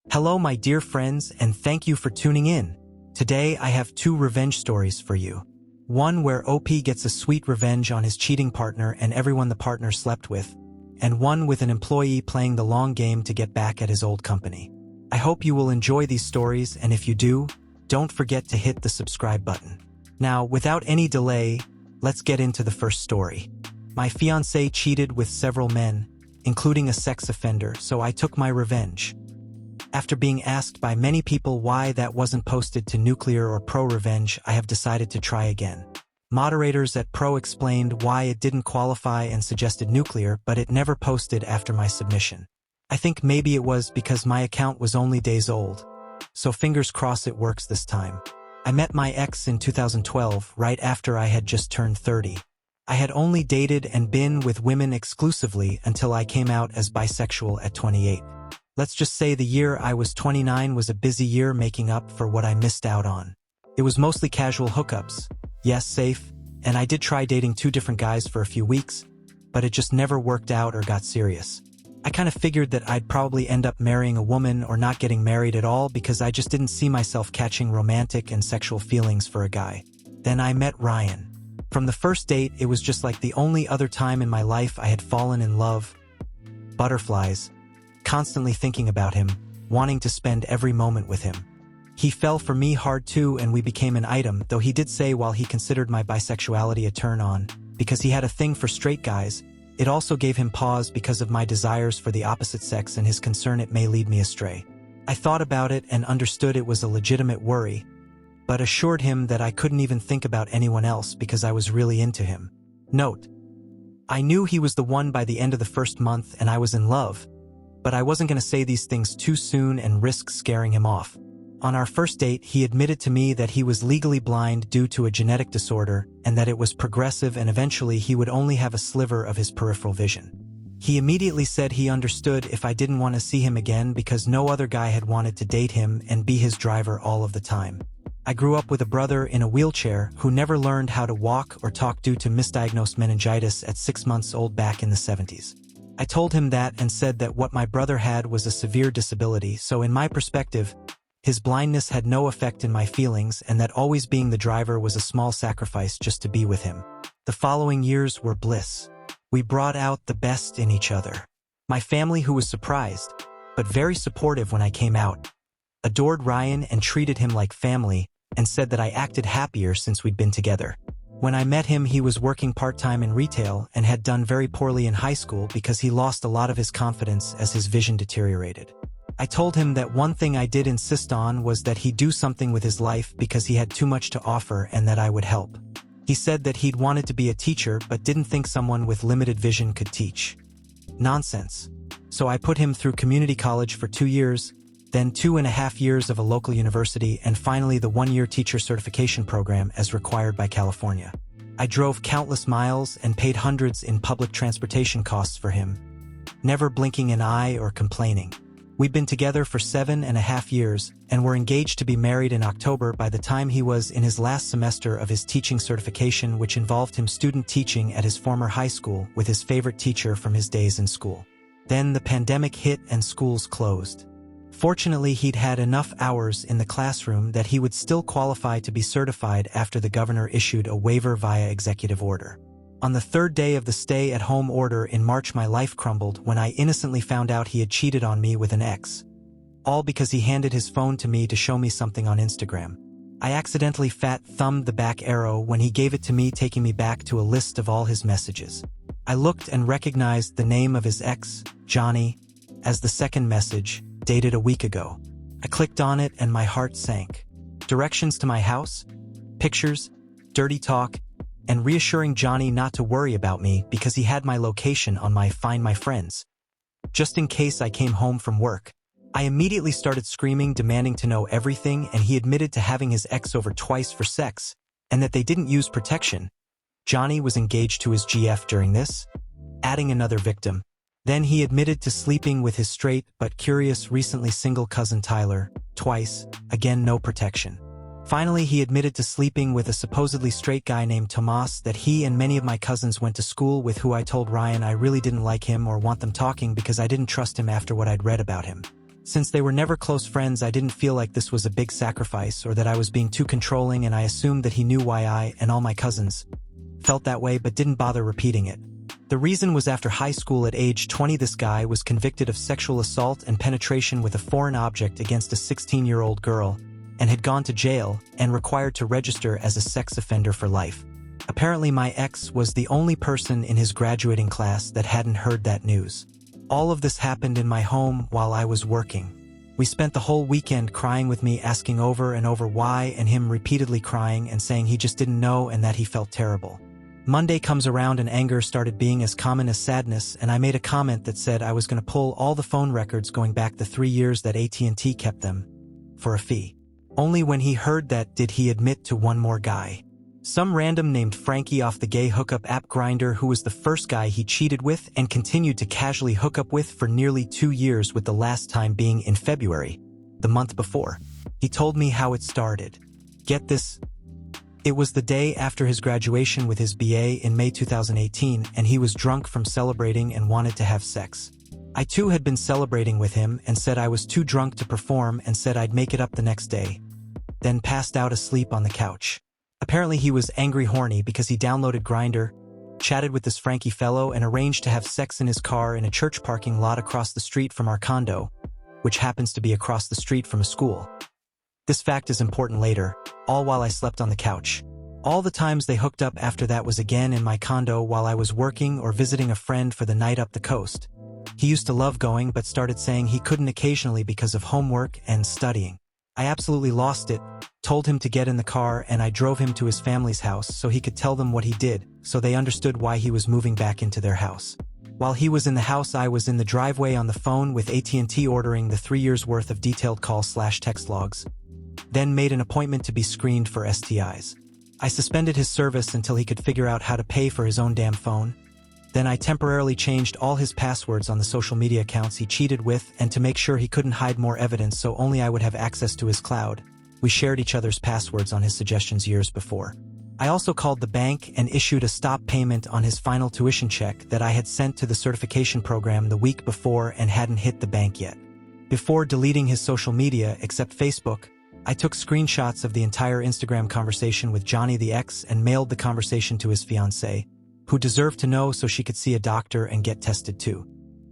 Hello my dear friends, and thank you for tuning in. Today I have two revenge stories for you. One where OP gets a sweet revenge on his cheating partner and everyone the partner slept with, and one with an employee playing the long game to get back at his old company. I hope you will enjoy these stories, and if you do, don't forget to hit the subscribe button. Now, without any delay, let's get into the first story. My fiancé cheated with several men, including a sex offender, so I took my revenge. After being asked by many people why that wasn't posted to Nuclear or Pro Revenge, I have decided to try again. Moderators at Pro explained why it didn't qualify and suggested Nuclear, but it never posted after my submission. I think maybe it was because my account was only days old. So fingers crossed it works this time. I met my ex in 2012, right after I had just turned 30. I had only dated and been with women exclusively until I came out as bisexual at 28. Let's just say the year I was 29 was a busy year making up for what I missed out on. It was mostly casual hookups, yes, safe, and I did try dating two different guys for a few weeks, but it just never worked out or got serious. I kind of figured that I'd probably end up marrying a woman or not getting married at all because I just didn't see myself catching romantic and sexual feelings for a guy. Then I met Ryan. From the first date, it was just like the only other time in my life I had fallen in love. Butterflies. Constantly thinking about him, wanting to spend every moment with him. He fell for me hard too, and we became an item, though he did say while he considered my bisexuality a turn-on, because he had a thing for straight guys, it also gave him pause because of my desires for the opposite sex and his concern it may lead me astray. I thought about it and understood it was a legitimate worry, but assured him that I couldn't even think about anyone else because I was really into him. Note: I knew he was the one by the end of the first month and I was in love, but I wasn't going to say these things too soon and risk scaring him off. On our first date, he admitted to me that he was legally blind due to a genetic disorder and that it was progressive and eventually he would only have a sliver of his peripheral vision. He immediately said he understood if I didn't want to see him again because no other guy had wanted to date him and be his driver all of the time. I grew up with a brother in a wheelchair who never learned how to walk or talk due to misdiagnosed meningitis at 6 months old back in the 70s. I told him that and said that what my brother had was a severe disability, so in my perspective, his blindness had no effect in my feelings and that always being the driver was a small sacrifice just to be with him. The following years were bliss. We brought out the best in each other. My family, who was surprised, but very supportive when I came out, adored Ryan and treated him like family and said that I acted happier since we'd been together. When I met him, he was working part-time in retail and had done very poorly in high school because he lost a lot of his confidence as his vision deteriorated. I told him that one thing I did insist on was that he do something with his life because he had too much to offer and that I would help. He said that he'd wanted to be a teacher but didn't think someone with limited vision could teach. Nonsense. So I put him through community college for 2 years, then 2.5 years of a local university, and finally the 1-year teacher certification program as required by California. I drove countless miles and paid hundreds in public transportation costs for him, never blinking an eye or complaining. We'd been together for 7.5 years and were engaged to be married in October by the time he was in his last semester of his teaching certification, which involved him student teaching at his former high school with his favorite teacher from his days in school. Then the pandemic hit and schools closed. Fortunately, he'd had enough hours in the classroom that he would still qualify to be certified after the governor issued a waiver via executive order. On the third day of the stay-at-home order in March, my life crumbled when I innocently found out he had cheated on me with an ex. All because he handed his phone to me to show me something on Instagram. I accidentally fat-thumbed the back arrow when he gave it to me, taking me back to a list of all his messages. I looked and recognized the name of his ex, Johnny, as the second message, dated a week ago. I clicked on it and my heart sank. Directions to my house, pictures, dirty talk, and reassuring Johnny not to worry about me because he had my location on my Find My Friends. Just in case I came home from work. I immediately started screaming, demanding to know everything, and he admitted to having his ex over twice for sex, and that they didn't use protection. Johnny was engaged to his GF during this, adding another victim. Then he admitted to sleeping with his straight but curious recently single cousin Tyler, twice, again no protection. Finally, he admitted to sleeping with a supposedly straight guy named Tomas that he and many of my cousins went to school with, who I told Ryan I really didn't like him or want them talking because I didn't trust him after what I'd read about him. Since they were never close friends, I didn't feel like this was a big sacrifice or that I was being too controlling, and I assumed that he knew why I and all my cousins felt that way but didn't bother repeating it. The reason was after high school at age 20 this guy was convicted of sexual assault and penetration with a foreign object against a 16-year-old girl and had gone to jail and required to register as a sex offender for life. Apparently my ex was the only person in his graduating class that hadn't heard that news. All of this happened in my home while I was working. We spent the whole weekend crying with me, asking over and over why, and him repeatedly crying and saying he just didn't know and that he felt terrible. Monday comes around and anger started being as common as sadness, and I made a comment that said I was going to pull all the phone records going back the 3 years that AT&T kept them for a fee. Only when he heard that did he admit to one more guy. Some random named Frankie off the gay hookup app Grindr, who was the first guy he cheated with and continued to casually hook up with for nearly 2 years, with the last time being in February, the month before. He told me how it started. Get this. It was the day after his graduation with his BA in May 2018, and he was drunk from celebrating and wanted to have sex. I too had been celebrating with him and said I was too drunk to perform and said I'd make it up the next day. Then passed out asleep on the couch. Apparently he was angry horny because he downloaded Grindr, chatted with this Frankie fellow, and arranged to have sex in his car in a church parking lot across the street from our condo, which happens to be across the street from a school. This fact is important later, all while I slept on the couch. All the times they hooked up after that was again in my condo while I was working or visiting a friend for the night up the coast. He used to love going but started saying he couldn't occasionally because of homework and studying. I absolutely lost it, told him to get in the car, and I drove him to his family's house so he could tell them what he did, so they understood why he was moving back into their house. While he was in the house, I was in the driveway on the phone with AT&T ordering the 3 years worth of detailed call/text logs. Then made an appointment to be screened for STIs. I suspended his service until he could figure out how to pay for his own damn phone. Then I temporarily changed all his passwords on the social media accounts he cheated with, and to make sure he couldn't hide more evidence so only I would have access to his cloud, we shared each other's passwords on his suggestions years before. I also called the bank and issued a stop payment on his final tuition check that I had sent to the certification program the week before and hadn't hit the bank yet. Before deleting his social media, except Facebook, I took screenshots of the entire Instagram conversation with Johnny the ex and mailed the conversation to his fiancé, who deserved to know so she could see a doctor and get tested too.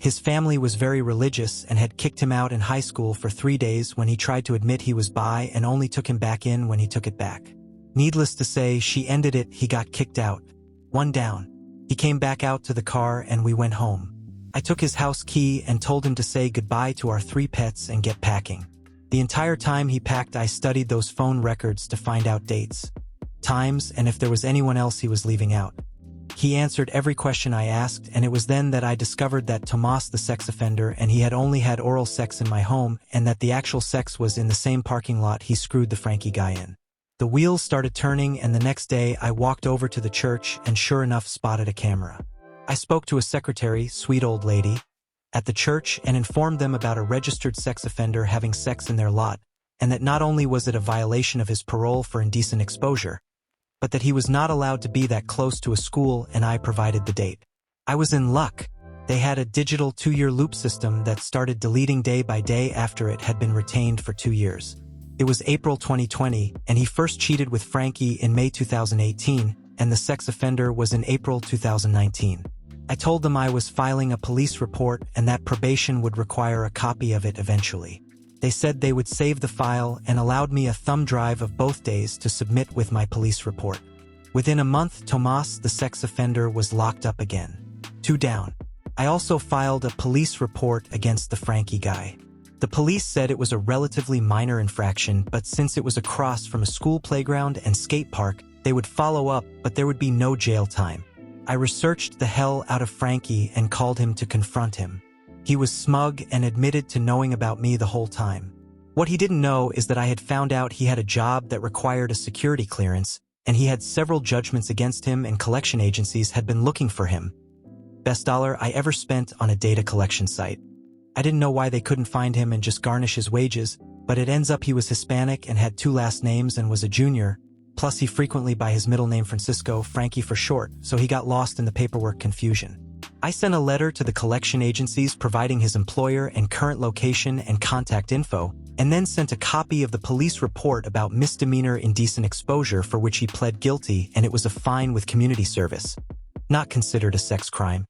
His family was very religious and had kicked him out in high school for 3 days when he tried to admit he was bi, and only took him back in when he took it back. Needless to say, she ended it. He got kicked out. One down. He came back out to the car and we went home. I took his house key and told him to say goodbye to our 3 pets and get packing. The entire time he packed, I studied those phone records to find out dates, times, and if there was anyone else he was leaving out. He answered every question I asked, and it was then that I discovered that Tomas, the sex offender, and he had only had oral sex in my home, and that the actual sex was in the same parking lot he screwed the Frankie guy in. The wheels started turning, and the next day I walked over to the church and sure enough spotted a camera. I spoke to a secretary, sweet old lady, at the church and informed them about a registered sex offender having sex in their lot, and that not only was it a violation of his parole for indecent exposure, but that he was not allowed to be that close to a school, and I provided the date. I was in luck. They had a digital 2-year loop system that started deleting day by day after it had been retained for 2 years. It was April 2020, and he first cheated with Frankie in May 2018, and the sex offender was in April 2019. I told them I was filing a police report and that probation would require a copy of it eventually. They said they would save the file and allowed me a thumb drive of both days to submit with my police report. Within a month, Tomas, the sex offender, was locked up again. 2 down. I also filed a police report against the Frankie guy. The police said it was a relatively minor infraction, but since it was across from a school playground and skate park, they would follow up, but there would be no jail time. I researched the hell out of Frankie and called him to confront him. He was smug and admitted to knowing about me the whole time. What he didn't know is that I had found out he had a job that required a security clearance, and he had several judgments against him and collection agencies had been looking for him. Best dollar I ever spent on a data collection site. I didn't know why they couldn't find him and just garnish his wages, but it ends up he was Hispanic and had 2 last names and was a junior, plus he frequently by his middle name Francisco, Frankie for short, so he got lost in the paperwork confusion. I sent a letter to the collection agencies providing his employer and current location and contact info, and then sent a copy of the police report about misdemeanor indecent exposure for which he pled guilty, and it was a fine with community service. Not considered a sex crime.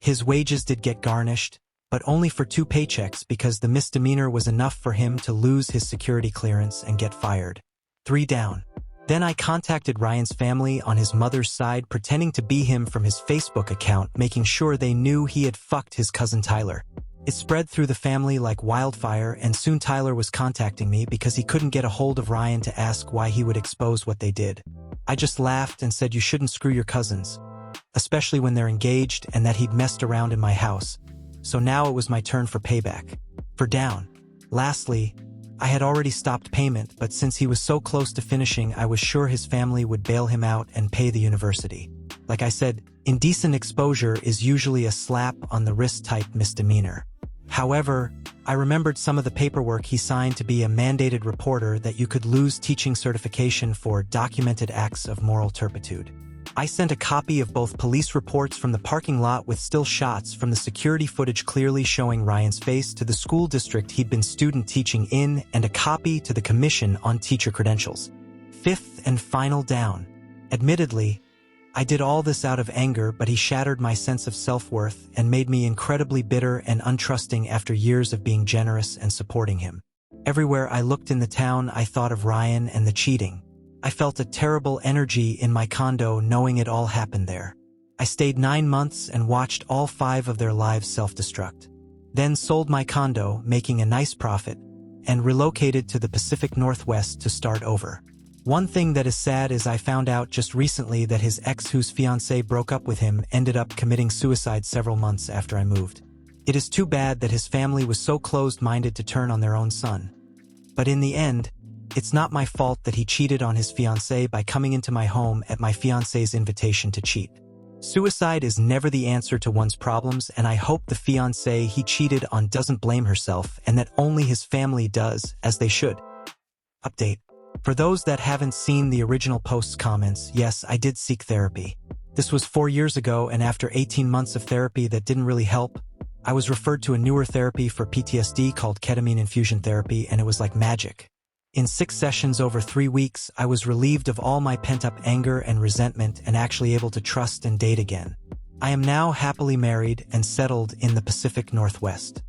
His wages did get garnished, but only for 2 paychecks because the misdemeanor was enough for him to lose his security clearance and get fired. 3 down. Then I contacted Ryan's family on his mother's side, pretending to be him from his Facebook account, making sure they knew he had fucked his cousin Tyler. It spread through the family like wildfire, and soon Tyler was contacting me because he couldn't get a hold of Ryan to ask why he would expose what they did. I just laughed and said you shouldn't screw your cousins, especially when they're engaged, and that he'd messed around in my house. So now it was my turn for payback. For down. Lastly, I had already stopped payment, but since he was so close to finishing, I was sure his family would bail him out and pay the university. Like I said, indecent exposure is usually a slap on the wrist type misdemeanor. However, I remembered some of the paperwork he signed to be a mandated reporter that you could lose teaching certification for documented acts of moral turpitude. I sent a copy of both police reports from the parking lot with still shots from the security footage clearly showing Ryan's face to the school district he'd been student teaching in, and a copy to the Commission on Teacher Credentials. 5th and final down. Admittedly, I did all this out of anger, but he shattered my sense of self-worth and made me incredibly bitter and untrusting after years of being generous and supporting him. Everywhere I looked in the town, I thought of Ryan and the cheating. I felt a terrible energy in my condo knowing it all happened there. I stayed 9 months and watched all 5 of their lives self-destruct. Then sold my condo, making a nice profit, and relocated to the Pacific Northwest to start over. One thing that is sad is I found out just recently that his ex, whose fiancé broke up with him, ended up committing suicide several months after I moved. It is too bad that his family was so closed-minded to turn on their own son. But in the end, it's not my fault that he cheated on his fiancée by coming into my home at my fiancé's invitation to cheat. Suicide is never the answer to one's problems, and I hope the fiancé he cheated on doesn't blame herself and that only his family does, as they should. Update. For those that haven't seen the original post's comments, yes, I did seek therapy. This was 4 years ago, and after 18 months of therapy that didn't really help, I was referred to a newer therapy for PTSD called ketamine infusion therapy, and it was like magic. In 6 sessions over 3 weeks, I was relieved of all my pent-up anger and resentment and actually able to trust and date again. I am now happily married and settled in the Pacific Northwest.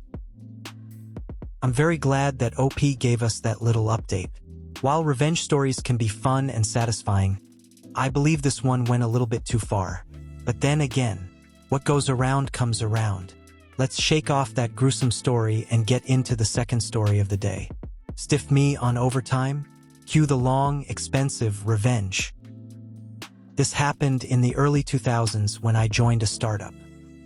I'm very glad that OP gave us that little update. While revenge stories can be fun and satisfying, I believe this one went a little bit too far. But then again, what goes around comes around. Let's shake off that gruesome story and get into the second story of the day. Stiff me on overtime? Cue the long, expensive revenge. This happened in the early 2000s when I joined a startup.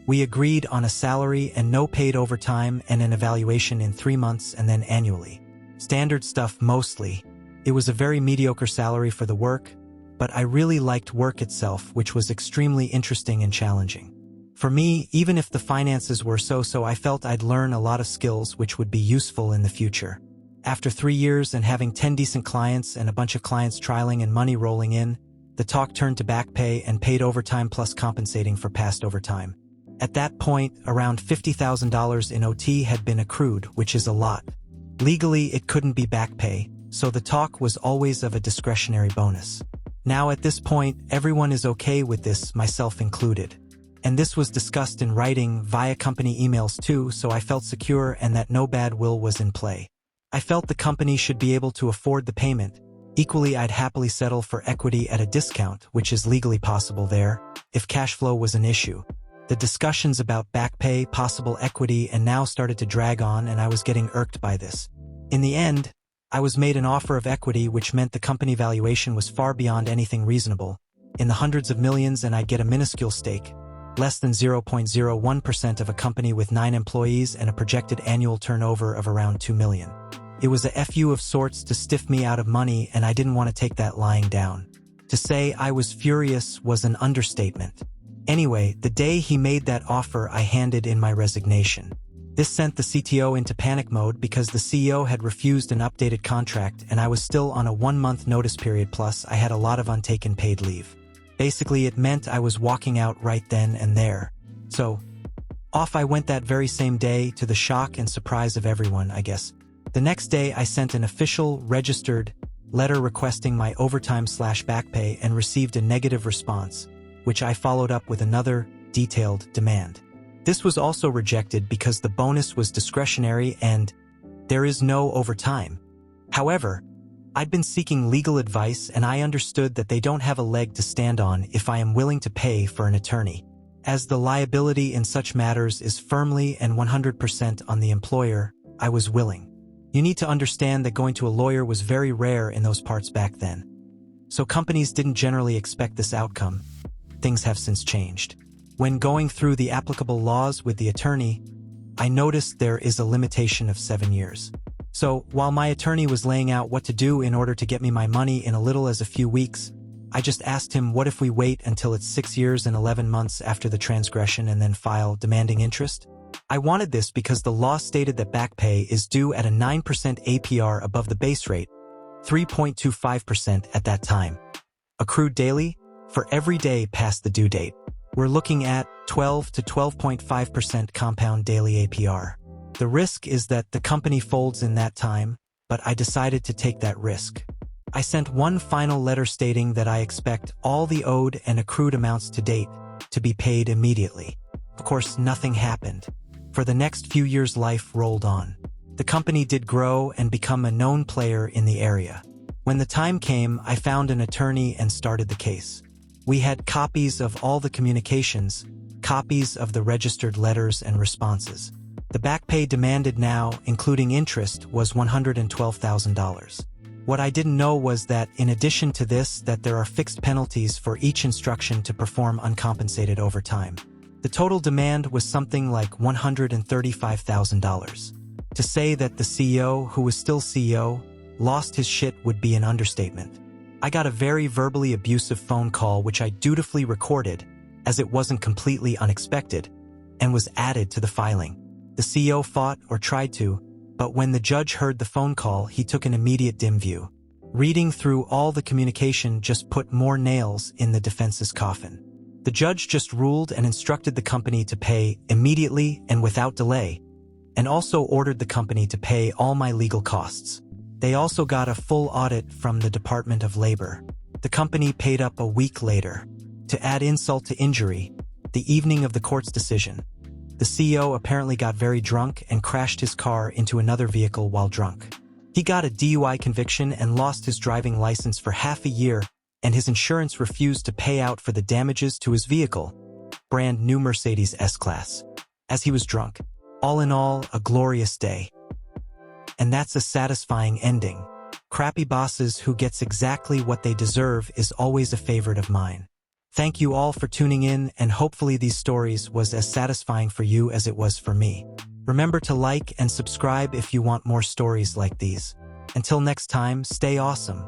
We agreed on a salary and no paid overtime and an evaluation in 3 months and then annually. Standard stuff mostly. It was a very mediocre salary for the work, but I really liked work itself, which was extremely interesting and challenging. For me, even if the finances were so-so, I felt I'd learn a lot of skills which would be useful in the future. After 3 years and having 10 decent clients and a bunch of clients trialing and money rolling in, the talk turned to back pay and paid overtime plus compensating for past overtime. At that point, around $50,000 in OT had been accrued, which is a lot. Legally, it couldn't be back pay, so the talk was always of a discretionary bonus. Now at this point, everyone is okay with this, myself included. And this was discussed in writing via company emails too, so I felt secure and that no bad will was in play. I felt the company should be able to afford the payment. Equally, I'd happily settle for equity at a discount, which is legally possible there, if cash flow was an issue. The discussions about back pay, possible equity, and now started to drag on, and I was getting irked by this. In the end, I was made an offer of equity, which meant the company valuation was far beyond anything reasonable, in the hundreds of millions, and I'd get a minuscule stake, less than 0.01% of a company with 9 employees and a projected annual turnover of around 2 million. It was a FU of sorts to stiff me out of money, and I didn't want to take that lying down. To say I was furious was an understatement. Anyway, the day he made that offer, I handed in my resignation. This sent the CTO into panic mode because the CEO had refused an updated contract and I was still on a 1-month notice period, plus I had a lot of untaken paid leave. Basically, it meant I was walking out right then and there. So, Off I went that very same day, to the shock and surprise of everyone, I guess. The next day I sent an official, registered letter requesting my overtime/back pay and received a negative response, which I followed up with another, detailed demand. This was also rejected because the bonus was discretionary and there is no overtime. However, I'd been seeking legal advice and I understood that they don't have a leg to stand on if I am willing to pay for an attorney, as the liability in such matters is firmly and 100% on the employer. I was willing. You need to understand that going to a lawyer was very rare in those parts back then. So companies didn't generally expect this outcome. Things have since changed. When going through the applicable laws with the attorney, I noticed there is a limitation of 7 years. So, while my attorney was laying out what to do in order to get me my money in a little as a few weeks, I just asked him, what if we wait until it's 6 years and 11 months after the transgression and then file demanding interest? I wanted this because the law stated that back pay is due at a 9% APR above the base rate, 3.25% at that time. Accrued daily, for every day past the due date. We're looking at 12 to 12.5% compound daily APR. The risk is that the company folds in that time, but I decided to take that risk. I sent one final letter stating that I expect all the owed and accrued amounts to date to be paid immediately. Of course, nothing happened. For the next few years, life rolled on. The company did grow and become a known player in the area. When the time came, I found an attorney and started the case. We had copies of all the communications, copies of the registered letters and responses. The back pay demanded now, including interest, was $112,000. What I didn't know was that, in addition to this, that there are fixed penalties for each instruction to perform uncompensated overtime. The total demand was something like $135,000. To say that the CEO, who was still CEO, lost his shit would be an understatement. I got a very verbally abusive phone call which I dutifully recorded, as it wasn't completely unexpected, and was added to the filing. The CEO fought, or tried to, but when the judge heard the phone call, he took an immediate dim view. Reading through all the communication just put more nails in the defense's coffin. The judge just ruled and instructed the company to pay immediately and without delay, and also ordered the company to pay all my legal costs. They also got a full audit from the Department of Labor. The company paid up a week later. To add insult to injury, the evening of the court's decision, the CEO apparently got very drunk and crashed his car into another vehicle while drunk. He got a DUI conviction and lost his driving license for half a year, and his insurance refused to pay out for the damages to his vehicle, brand new Mercedes S-Class, as he was drunk. All in all, a glorious day. And that's a satisfying ending. Crappy bosses who gets exactly what they deserve is always a favorite of mine. Thank you all for tuning in, and hopefully these stories was as satisfying for you as it was for me. Remember to like and subscribe if you want more stories like these. Until next time, stay awesome.